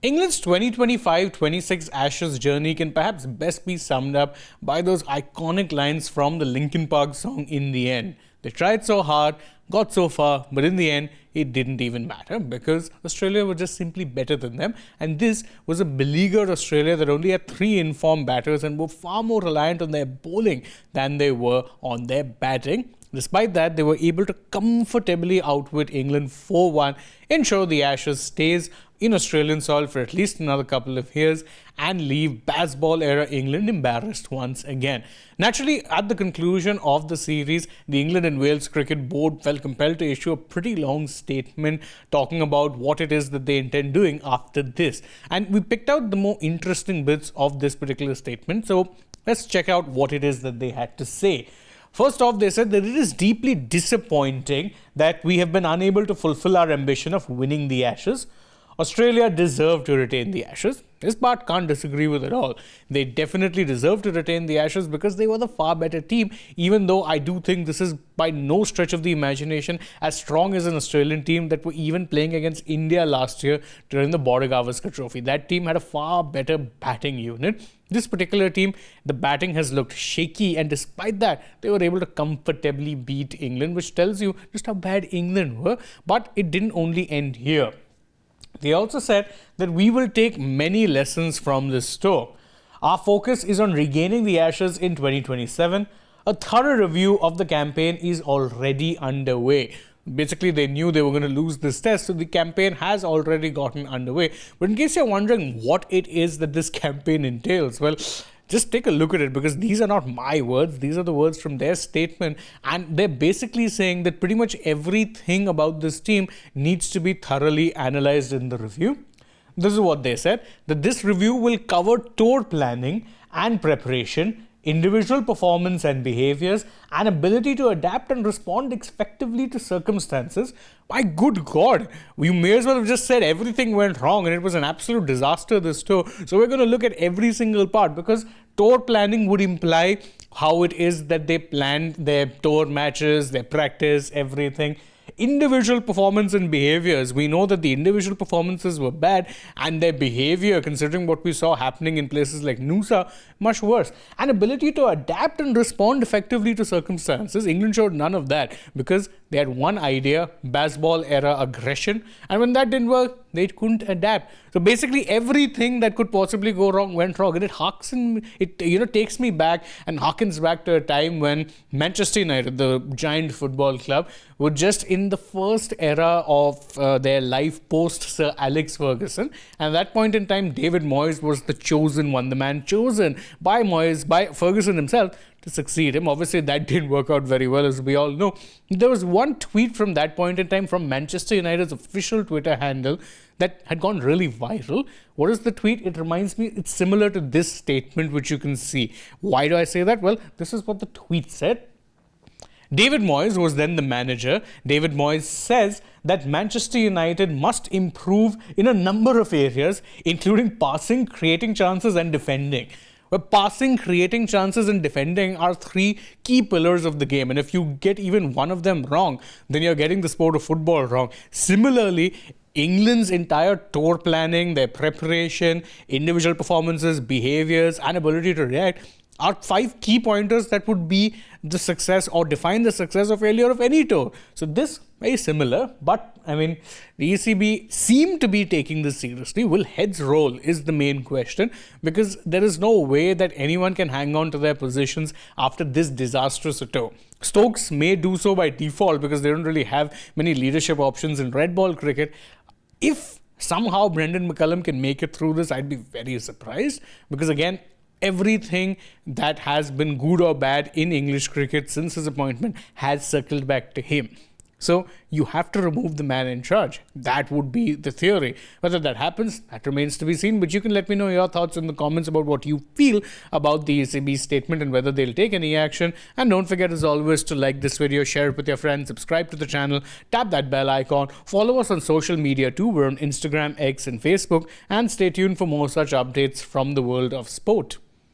England's 2025-26 Ashes journey can perhaps best be summed up by those iconic lines from the Linkin Park song In the End. They tried so hard, got so far, but in the end, it didn't even matter because Australia were just simply better than them. And this was a beleaguered Australia that only had three informed batters and were far more reliant on their bowling than they were on their batting. Despite that, they were able to comfortably outwit England 4-1, ensure the Ashes stays in Australian soil for at least another couple of years, and leave Bazball era England embarrassed once again. Naturally, at the conclusion of the series, the England and Wales Cricket Board felt compelled to issue a pretty long statement talking about what it is that they intend doing after this. And we picked out the more interesting bits of this particular statement. So let's check out what it is that they had to say. First off, they said that it is deeply disappointing that we have been unable to fulfill our ambition of winning the Ashes. Australia deserved to retain the Ashes. This part can't disagree with at all. They definitely deserve to retain the Ashes because they were the far better team, even though I do think this is by no stretch of the imagination as strong as an Australian team that were even playing against India last year during the Border Gavaskar Trophy. That team had a far better batting unit. This particular team, the batting has looked shaky, and despite that, they were able to comfortably beat England, which tells you just how bad England were. But it didn't only end here. They also said that we will take many lessons from this tour. Our focus is on regaining the Ashes in 2027. A thorough review of the campaign is already underway. Basically, they knew they were going to lose this test, so the campaign has already gotten underway. But in case you're wondering what it is that this campaign entails, well, just take a look at it, because these are not my words. These are the words from their statement. And they're basically saying that pretty much everything about this team needs to be thoroughly analyzed in the review. This is what they said, that this review will cover tour planning and preparation, individual performance and behaviors, and ability to adapt and respond effectively to circumstances. My good God, we may as well have just said everything went wrong and it was an absolute disaster this tour. So we're going to look at every single part, because tour planning would imply how it is that they planned their tour matches, their practice, everything. Individual performance and behaviors. We know that the individual performances were bad, and their behavior, considering what we saw happening in places like Noosa, much worse. And ability to adapt and respond effectively to circumstances. England showed none of that because they had one idea, Bazball era aggression, and when that didn't work, they couldn't adapt. So basically everything that could possibly go wrong went wrong, and it takes me back and harkens back to a time when Manchester United, the giant football club, were just in the first era of their life post Sir Alex Ferguson. And at that point in time, David Moyes was the chosen one, the man chosen by Moyes, by Ferguson himself, to succeed him. Obviously, that didn't work out very well, as we all know. There was one tweet from that point in time from Manchester United's official Twitter handle that had gone really viral. What is the tweet? It reminds me, it's similar to this statement, which you can see. Why do I say that? Well, this is what the tweet said. David Moyes was then the manager. David Moyes says that Manchester United must improve in a number of areas, including passing, creating chances, and defending. Where passing, creating chances, and defending are three key pillars of the game. And if you get even one of them wrong, then you're getting the sport of football wrong. Similarly, England's entire tour planning, their preparation, individual performances, behaviors, and ability to react are five key pointers that would be the success or define the success or failure of any tour. So this very similar, but the ECB seem to be taking this seriously. Will heads roll is the main question, because there is no way that anyone can hang on to their positions after this disastrous tour. Stokes may do so by default because they don't really have many leadership options in red ball cricket. If somehow Brendon McCullum can make it through this, I'd be very surprised, because again, everything that has been good or bad in English cricket since his appointment has circled back to him. So you have to remove the man in charge. That would be the theory. Whether that happens, that remains to be seen. But you can let me know your thoughts in the comments about what you feel about the ECB statement and whether they'll take any action. And don't forget, as always, to like this video, share it with your friends, subscribe to the channel, tap that bell icon, follow us on social media too. We're on Instagram, X, and Facebook. And stay tuned for more such updates from the world of sport.